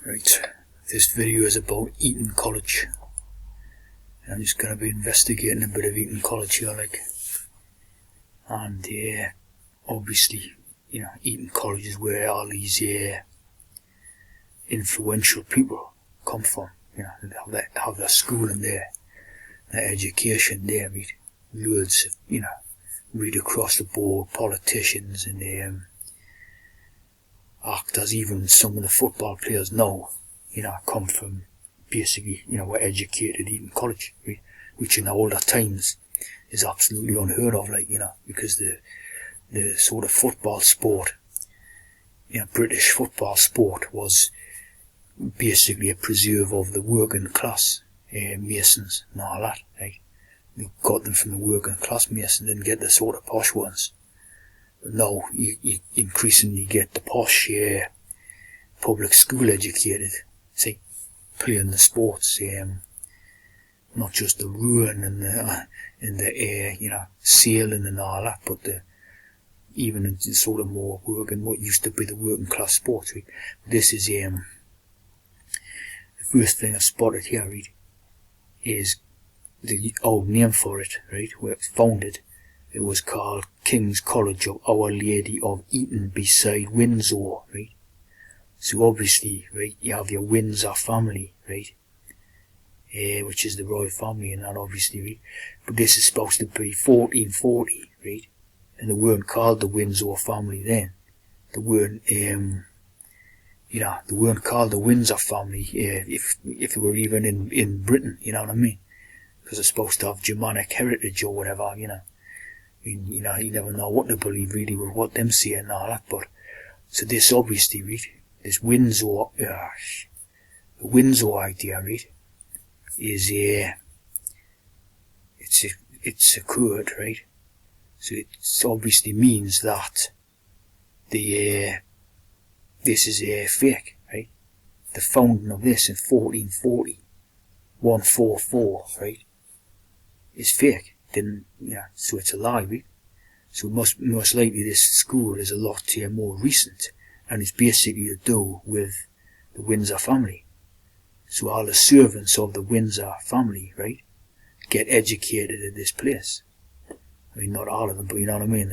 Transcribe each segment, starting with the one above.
Right, this video is about Eton College. I'm just going to be investigating a bit of Eton College here, and obviously, Eton College is where all these influential people come from. They have their schooling there, their education there, right? Loads of, read across the board, politicians and actors, even some of the football players now, come from basically, were educated at Eton College, right? Which in the older times is absolutely unheard of, because the sort of football sport, British football sport was basically a preserve of the working class masons and all that, right? They got them from the working class masons, didn't get the sort of posh ones. But now you increasingly get the posh public school educated, playing the sports, not just the rowing and the sailing and all that, but even in sort of more working, what used to be the working class sports, right? This is the first thing I spotted here, right, is the old name for it, right, where it was founded. It was called King's College of Our Lady of Eton beside Windsor, right? So obviously, right, you have your Windsor family, right, which is the royal family and that, obviously, right? But this is supposed to be 1440, right? And they weren't called the Windsor family then. They weren't, they weren't called the Windsor family if they were even in Britain, you know what I mean? Because they're supposed to have Germanic heritage or whatever, you never know what to believe really with what them say and all that. But so this obviously, right, this Windsor, the Windsor idea, right, is it's a code, right? So it obviously means that this is fake, right? The founding of this in 1440, 144, right, is fake. So it's a lie, right? So most likely this school is a lot more recent, and it's basically to do with the Windsor family. So all the servants of the Windsor family, right, get educated at this place. I mean, not all of them, but you know what I mean?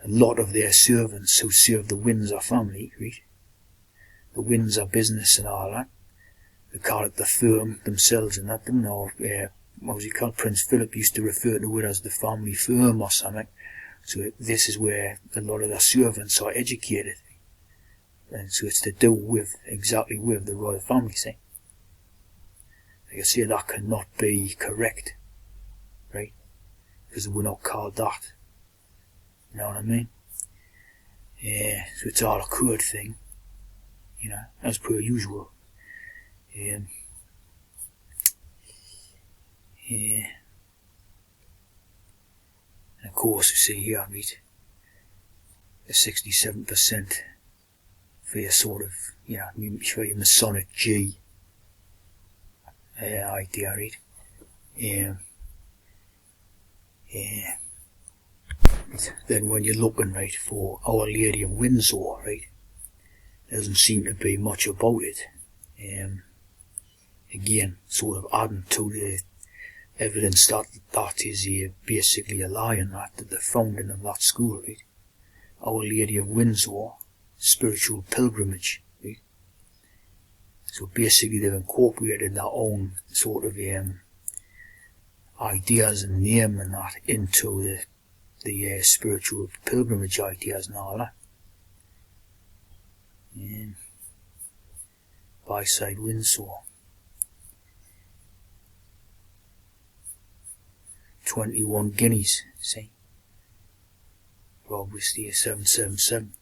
A lot of their servants who serve the Windsor family, right, the Windsor business and all that, they call it the firm themselves and that, what was he called? Prince Philip used to refer to it as the family firm or something. So this is where a lot of their servants are educated. And so it's to do with, exactly with the royal family, see. Like I say, that cannot be correct, right? Because we're not called that. You know what I mean? So it's all a code thing, as per usual. And of course, you see here, right, the 67% for your sort of, for your Masonic G idea, right? Then when you're looking, right, for Our Lady of Windsor, right, there doesn't seem to be much about it. Again, sort of adding to the evidence that is basically a lie, and that the founding of that school, right? Our Lady of Windsor spiritual pilgrimage, right? So basically they've incorporated their own sort of ideas and name and that into the spiritual pilgrimage ideas and all that. Beside Windsor. 21 guineas, see? For obviously a 777.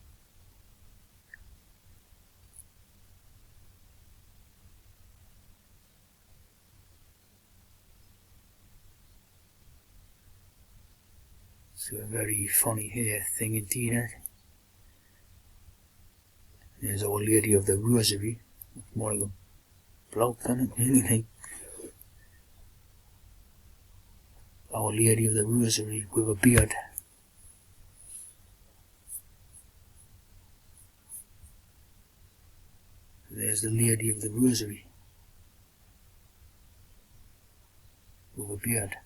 So a very funny thing indeed, eh? There's Our Lady of the Rosary. More like a bloke than anything. Our Lady of the Rosary with a beard. there's the Lady of the Rosary with a beard.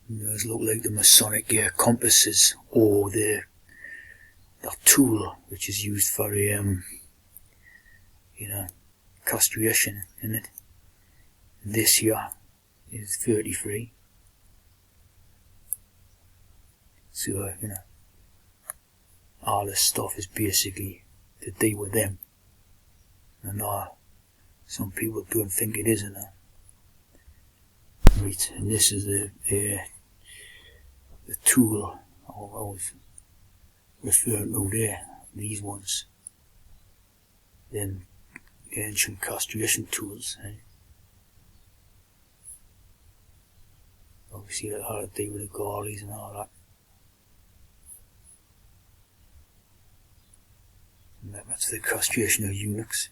Those look like the Masonic compasses, or the tool which is used for castration in it. This here is 33. So all this stuff is basically to deal with them, and some people don't think it is, and right. And this is the tool I was referring to there. These ones, then ancient castration tools. Obviously, how to deal with the galleys and all that. And that's the castration of eunuchs.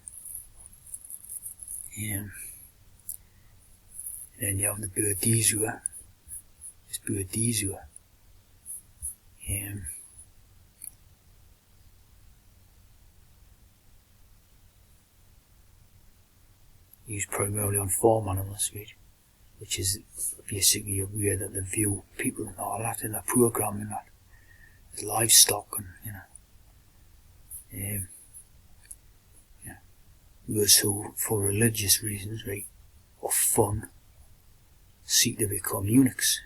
And then you have the BOYZ. This BOYZ. Used primarily on farm animals, right? Which is basically a way that they view people and all that in their programming, that as livestock, and those who, for religious reasons, right, or fun, seek to become eunuchs.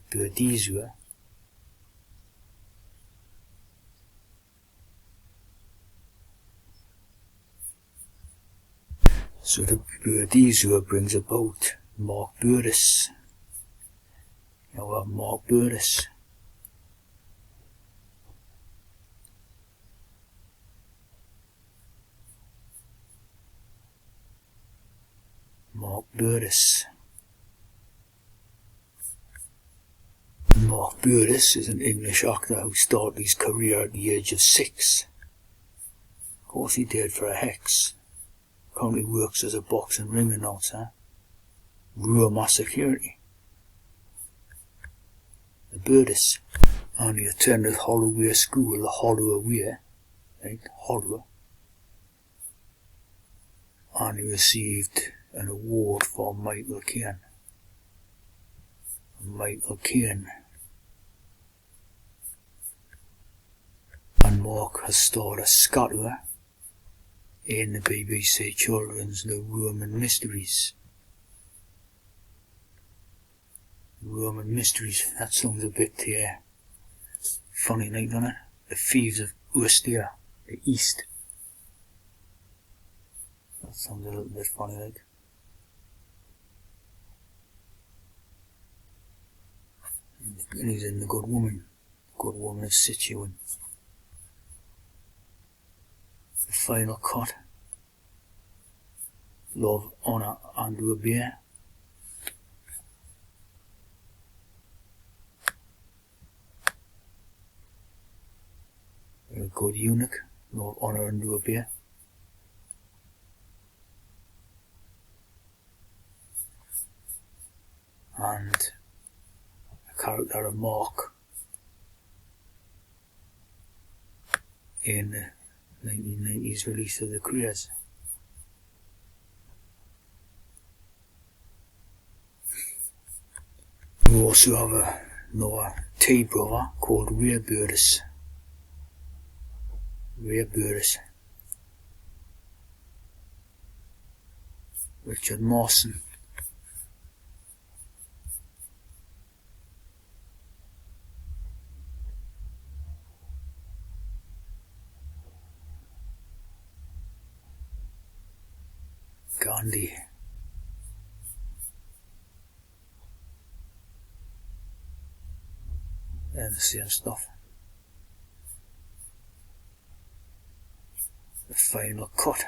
The BOYZ. So the BOYZ brings about Mark BOYZ. Mark BOYZ. Mark BOYZ. Mark BOYZ is an English actor who started his career at the age of 6. Of course he did for a hex. Currently works as a boxing ring announcer. Roma security. The BOYZ. And he attended Holloway School, Holloway, right? Holloway. And he received an award for Michael Caine. Michael Caine. And Mark has starred as Scotland in the BBC Children's The Roman Mysteries. Roman Mysteries, that sounds a bit funny, like, doesn't it? The Thieves of Ostia, the East. That sounds a little bit funny, like. And he's in The Good Woman. Good Woman of Sichuan. The Final Cut. Love, Honour and Obey. A Good Eunuch. Love, Honour and Obey. And a character of Mark in the 1990s release of The Craze. We also have another T brother called Ray BOYZ. Ray BOYZ. Richard Mawson. Gandhi. And the same stuff. The Final Cut.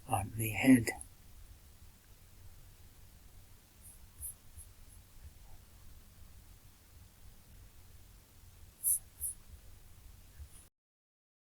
on the head.